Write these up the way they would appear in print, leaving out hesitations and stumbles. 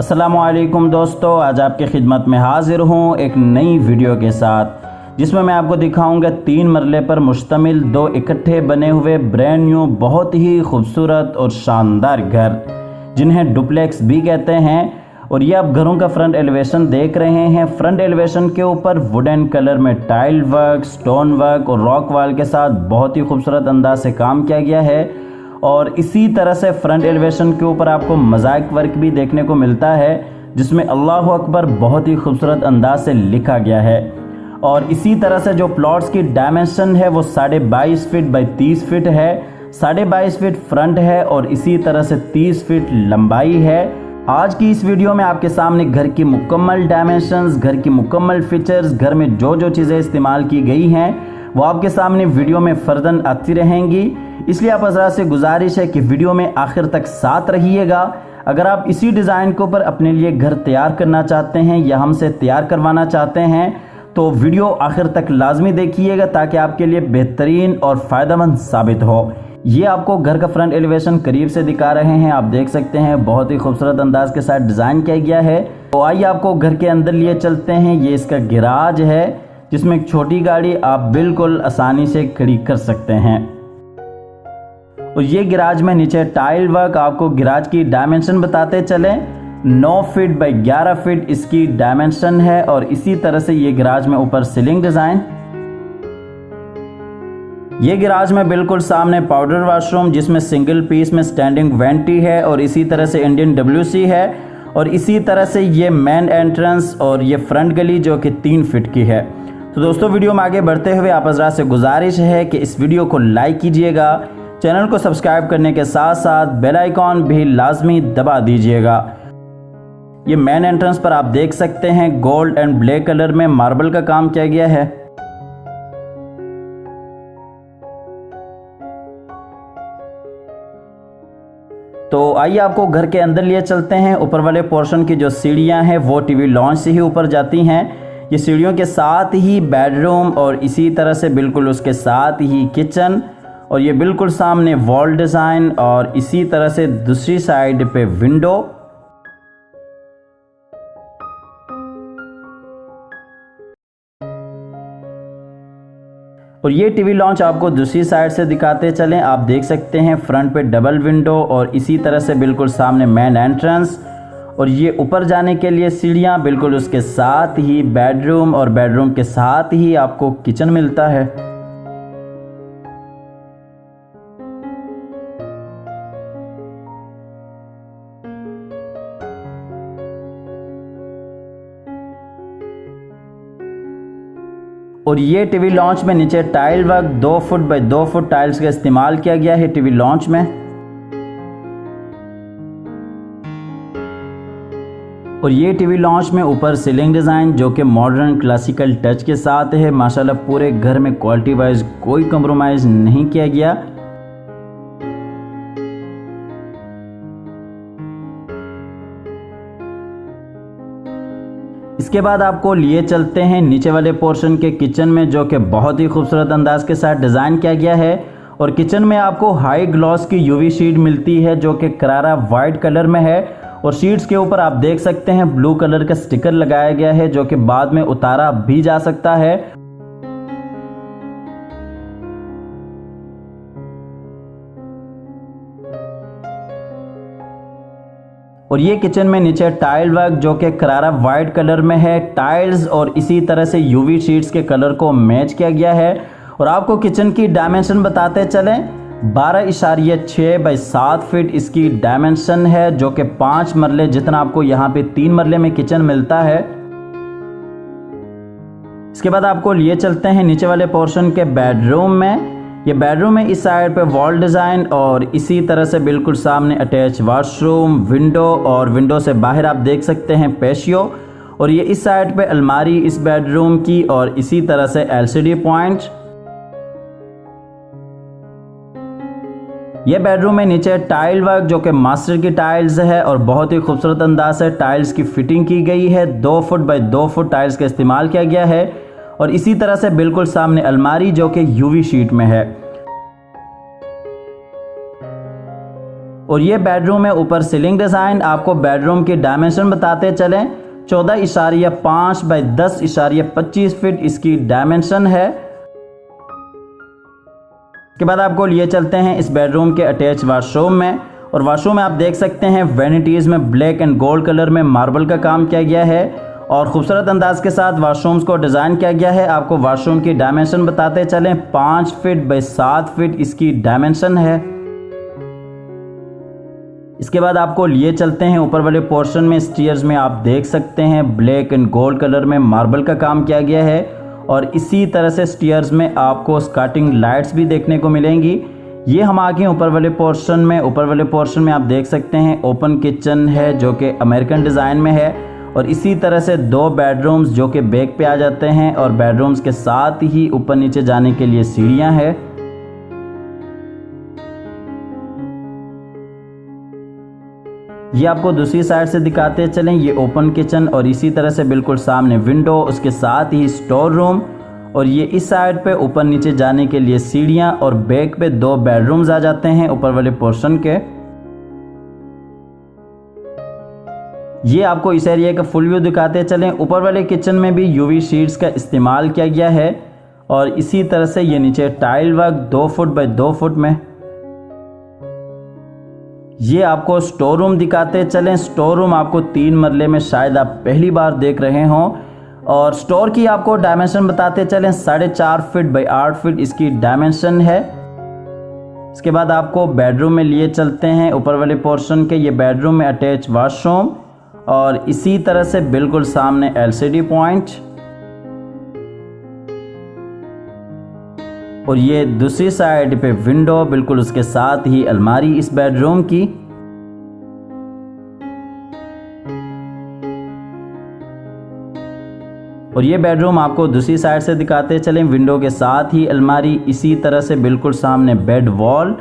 अस्सलामुअलैकुम दोस्तों, आज आपकी खिदमत में हाजिर हूँ एक नई वीडियो के साथ जिसमें मैं आपको दिखाऊंगा 3 मरले पर मुश्तमिल 2 इकट्ठे बने हुए ब्रांड न्यू बहुत ही खूबसूरत और शानदार घर जिन्हें डुप्लेक्स भी कहते हैं। और ये आप घरों का फ्रंट एलिवेशन देख रहे हैं। फ्रंट एलिवेशन के ऊपर वुडन कलर में टाइल वर्क, स्टोन वर्क और रॉक वॉल के साथ बहुत ही खूबसूरत अंदाज से काम किया गया है। और इसी तरह से फ्रंट एलिवेशन के ऊपर आपको मोज़ाइक वर्क भी देखने को मिलता है जिसमें अल्लाहु अकबर बहुत ही खूबसूरत अंदाज से लिखा गया है। और इसी तरह से जो प्लॉट्स की डायमेंशन है वो 22.5 फीट बाई 30 फीट है। 22.5 फीट फ्रंट है और इसी तरह से 30 फीट लंबाई है। आज की इस वीडियो में आपके सामने घर की मुकम्मल डायमेंशंस, घर की मुकम्मल फीचर्स, घर में जो जो चीज़ें इस्तेमाल की गई हैं वो आपके सामने वीडियो में फर्दन आती रहेंगी। इसलिए आप हज़रात से गुजारिश है कि वीडियो में आखिर तक साथ रहिएगा। अगर आप इसी डिज़ाइन के ऊपर अपने लिए घर तैयार करना चाहते हैं या हमसे तैयार करवाना चाहते हैं तो वीडियो आखिर तक लाजमी देखिएगा ताकि आपके लिए बेहतरीन और फ़ायदेमंद साबित हो। ये आपको घर का फ्रंट एलिवेशन करीब से दिखा रहे हैं, आप देख सकते हैं बहुत ही खूबसूरत अंदाज के साथ डिज़ाइन किया गया है। तो आइए आपको घर के अंदर लिए चलते हैं। ये इसका गैराज है जिसमें एक छोटी गाड़ी आप बिल्कुल आसानी से खड़ी कर सकते हैं। और ये गैराज में नीचे टाइल वर्क, आपको गैराज की डायमेंशन बताते चले। 9 फीट बाई 11 फीट इसकी डायमेंशन है। और इसी तरह से ये गैराज में ऊपर सीलिंग डिज़ाइन। ये गैराज में बिल्कुल सामने पाउडर वॉशरूम जिसमें सिंगल पीस में स्टैंडिंग वेंटी है और इसी तरह से इंडियन WC है। और इसी तरह से ये मेन एंट्रेंस और ये फ्रंट गली जो कि 3 फीट की है। तो दोस्तों वीडियो में आगे बढ़ते हुए आप हज़रात से गुजारिश है कि इस वीडियो को लाइक कीजिएगा, चैनल को सब्सक्राइब करने के साथ साथ बेल आइकॉन भी लाजमी दबा दीजिएगा। ये मेन एंट्रेंस पर आप देख सकते हैं गोल्ड एंड ब्लैक कलर में मार्बल का काम किया गया है। तो आइए आपको घर के अंदर लिए चलते हैं। ऊपर वाले पोर्शन की जो सीढ़ियां हैं वो टीवी लॉन्च से ही ऊपर जाती हैं। ये सीढ़ियों के साथ ही बेडरूम और इसी तरह से बिल्कुल उसके साथ ही किचन और ये बिल्कुल सामने वॉल डिज़ाइन और इसी तरह से दूसरी साइड पे विंडो। और ये टीवी लॉन्च आपको दूसरी साइड से दिखाते चलें। आप देख सकते हैं फ्रंट पे डबल विंडो और इसी तरह से बिल्कुल सामने मेन एंट्रेंस और ये ऊपर जाने के लिए सीढ़ियाँ, बिल्कुल उसके साथ ही बेडरूम और बेडरूम के साथ ही आपको किचन मिलता है। और ये टीवी लॉन्च में नीचे tile work 2 foot by 2 foot tiles का इस्तेमाल किया गया है टीवी लॉन्च में। और ये टीवी लॉन्च में ऊपर सीलिंग डिज़ाइन जो कि मॉडर्न क्लासिकल टच के साथ है। माशाल्लाह पूरे घर में क्वालिटी वाइज कोई कंप्रोमाइज़ नहीं किया गया। इसके बाद आपको लिए चलते हैं नीचे वाले पोर्शन के किचन में जो कि बहुत ही खूबसूरत अंदाज के साथ डिज़ाइन किया गया है। और किचन में आपको हाई ग्लॉस की UV शीट मिलती है जो कि करारा वाइट कलर में है। और शीट्स के ऊपर आप देख सकते हैं ब्लू कलर का स्टिकर लगाया गया है जो कि बाद में उतारा भी जा सकता है। और ये किचन में नीचे टाइल वर्क जो कि करारा वाइट कलर में है। टाइल्स और इसी तरह से UV शीट्स के कलर को मैच किया गया है। और आपको किचन की डायमेंशन बताते चलें, 12.6 बाई 7 फीट इसकी डायमेंशन है जो कि 5 मरले जितना आपको यहाँ पे 3 मरले में किचन मिलता है। इसके बाद आपको लिए चलते हैं नीचे वाले पोर्शन के बेडरूम में। ये बेडरूम में इस साइड पे वॉल डिज़ाइन और इसी तरह से बिल्कुल सामने अटैच वॉशरूम, विंडो और विंडो से बाहर आप देख सकते हैं पेशियो। और ये इस साइड पे अलमारी इस बेडरूम की और इसी तरह से LCD पॉइंट। ये बेडरूम में नीचे टाइल वर्क जो कि मास्टर की टाइल्स है और बहुत ही खूबसूरत अंदाज से टाइल्स की फिटिंग की गई है। 2 फुट बाई 2 फुट टाइल्स का इस्तेमाल किया गया है। और इसी तरह से बिल्कुल सामने अलमारी जो कि UV शीट में है। और ये बेडरूम है ऊपर सीलिंग डिज़ाइन। आपको बेडरूम की डायमेंशन बताते चलें, 14.5 बाई 10.25 फीट इसकी डायमेंशन है। इसके बाद आपको लिए चलते हैं इस बेडरूम के अटैच वाशरूम में। और वाशरूम में आप देख सकते हैं वैनिटीज़ में ब्लैक एंड गोल्ड कलर में मार्बल का काम किया गया है और खूबसूरत अंदाज के साथ वाशरूम्स को डिज़ाइन किया गया है। आपको वाशरूम की डायमेंशन बताते चलें, 5 फीट बाई 7 फीट इसकी डायमेंशन है। इसके बाद आपको लिए चलते हैं ऊपर वाले पोर्शन में। स्टीयर्स में आप देख सकते हैं ब्लैक एंड गोल्ड कलर में मार्बल का काम किया गया है और इसी तरह से स्टीयर्स में आपको स्कार्टिंग लाइट्स भी देखने को मिलेंगी। ये हम आ गए ऊपर वाले पोर्शन में। ऊपर वाले पोर्शन में आप देख सकते हैं ओपन किचन है जो कि अमेरिकन डिज़ाइन में है और इसी तरह से 2 बेडरूम्स जो कि बैक पे आ जाते हैं और बेडरूम्स के साथ ही ऊपर नीचे जाने के लिए सीढ़ियां हैं। ये आपको दूसरी साइड से दिखाते चलें, ये ओपन किचन और इसी तरह से बिल्कुल सामने विंडो, उसके साथ ही स्टोर रूम और ये इस साइड पे ऊपर नीचे जाने के लिए सीढ़ियां और बैक पे 2 बेडरूम्स आ जाते हैं ऊपर वाले पोर्शन के। ये आपको इस एरिया का फुल व्यू दिखाते चलें। ऊपर वाले किचन में भी यूवी शीट्स का इस्तेमाल किया गया है और इसी तरह से ये नीचे tile work 2 foot by 2 foot में। ये आपको स्टोर रूम दिखाते चलें। स्टोर रूम आपको 3 मरले में शायद आप पहली बार देख रहे हों और स्टोर की आपको डायमेंशन बताते चलें, 4.5 फीट बाई 8 फीट इसकी डायमेंशन है। इसके बाद आपको बेडरूम में लिए चलते हैं ऊपर वाले पोर्शन के। ये बेडरूम में अटैच वॉशरूम और इसी तरह से बिल्कुल सामने एलसीडी पॉइंट और ये दूसरी साइड पे विंडो, बिल्कुल उसके साथ ही अलमारी इस बेडरूम की। और ये बेडरूम आपको दूसरी साइड से दिखाते चलें, विंडो के साथ ही अलमारी, इसी तरह से बिल्कुल सामने बेड वॉल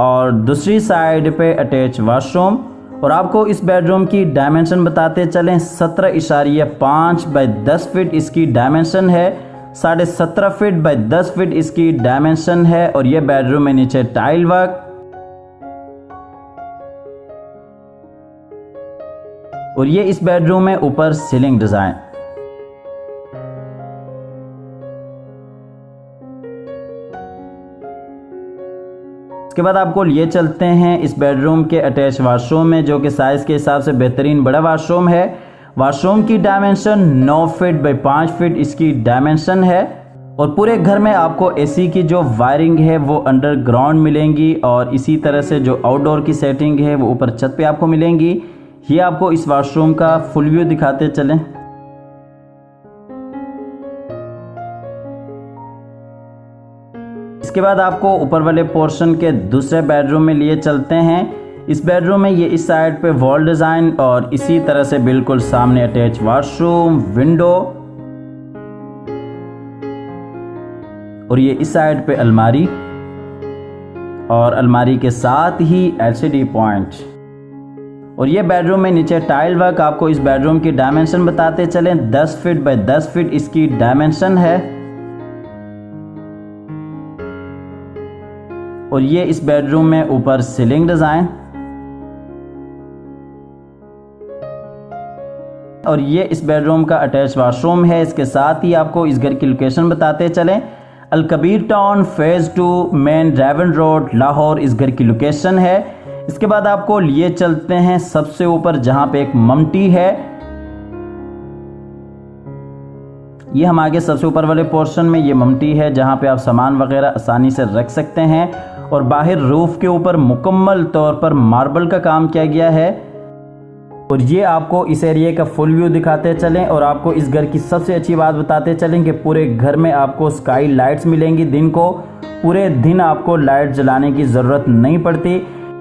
और दूसरी साइड पे अटैच वॉशरूम। और आपको इस बेडरूम की डायमेंशन बताते चलें, 17.5 बाई 10 फीट इसकी डायमेंशन है। 17.5 फीट बाई 10 फीट इसकी डायमेंशन है और ये बेडरूम में नीचे टाइल वर्क और ये इस बेडरूम में ऊपर सीलिंग डिजाइन। इसके बाद आपको लिए चलते हैं इस बेडरूम के अटैच वॉशरूम में जो कि साइज के हिसाब से बेहतरीन बड़ा वॉशरूम है। वॉशरूम की डायमेंशन 9 फीट बाई 5 फीट इसकी डायमेंशन है और पूरे घर में आपको एसी की जो वायरिंग है वो अंडरग्राउंड मिलेंगी और इसी तरह से जो आउटडोर की सेटिंग है वो ऊपर छत पे आपको मिलेंगी। ये आपको इस वॉशरूम का फुल व्यू दिखाते चलें। इसके बाद आपको ऊपर वाले पोर्शन के दूसरे बेडरूम में लिए चलते हैं। इस बेडरूम में ये इस साइड पे वॉल डिज़ाइन और इसी तरह से बिल्कुल सामने अटैच वॉशरूम, विंडो और ये इस साइड पे अलमारी और अलमारी के साथ ही एलसीडी पॉइंट। और ये बेडरूम में नीचे टाइल वर्क। आपको इस बेडरूम की डायमेंशन बताते चलें, 10 फीट बाई 10 फीट इसकी डायमेंशन है और ये इस बेडरूम में ऊपर सीलिंग डिजाइन और ये इस बेडरूम का अटैच वॉशरूम है। इसके साथ ही आपको इस घर की लोकेशन बताते चलें, Alkabir town phase 2 main Raiwind road Lahore इस घर की लोकेशन है। इसके बाद आपको लिए चलते हैं सबसे ऊपर जहां पे एक ममटी है। ये हम आगे सबसे ऊपर वाले पोर्शन में ये ममटी है जहां पे आप सामान वगैरह आसानी से रख सकते हैं और बाहर रूफ के ऊपर मुकम्मल तौर पर मार्बल का काम किया गया है। और ये आपको इस एरिया का फुल व्यू दिखाते चलें और आपको इस घर की सबसे अच्छी बात बताते चलें कि पूरे घर में आपको स्काई लाइट्स मिलेंगी। दिन को पूरे दिन आपको लाइट जलाने की ज़रूरत नहीं पड़ती।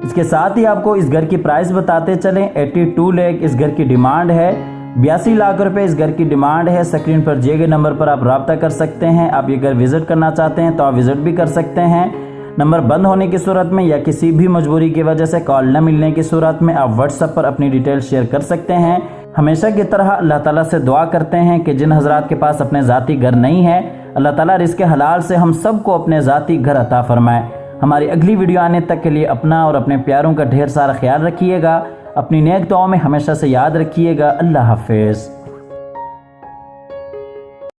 इसके साथ ही आपको इस घर की प्राइस बताते चलें, 82 लाख इस घर की डिमांड है, 82 लाख रुपए इस घर की डिमांड है। स्क्रीन पर दिए गए नंबर पर आप रब्ता कर सकते हैं। आप ये घर विजिट करना चाहते हैं तो आप विजिट भी कर सकते हैं। नंबर बंद होने की सूरत में या किसी भी मजबूरी की वजह से कॉल न मिलने की सूरत में आप व्हाट्सएप पर अपनी डिटेल शेयर कर सकते हैं। हमेशा की तरह अल्लाह ताला से दुआ करते हैं कि जिन हजरात के पास अपने ज़ाती घर नहीं है, अल्लाह ताला रिज़्क़ हलाल से हम सबको अपने ज़ाती घर अता फरमाए। हमारी अगली वीडियो आने तक के लिए अपना और अपने प्यारों का ढेर सारा ख्याल रखिएगा। अपनी नेक दुआओं में हमेशा से याद रखिएगा। अल्लाह हाफिज़।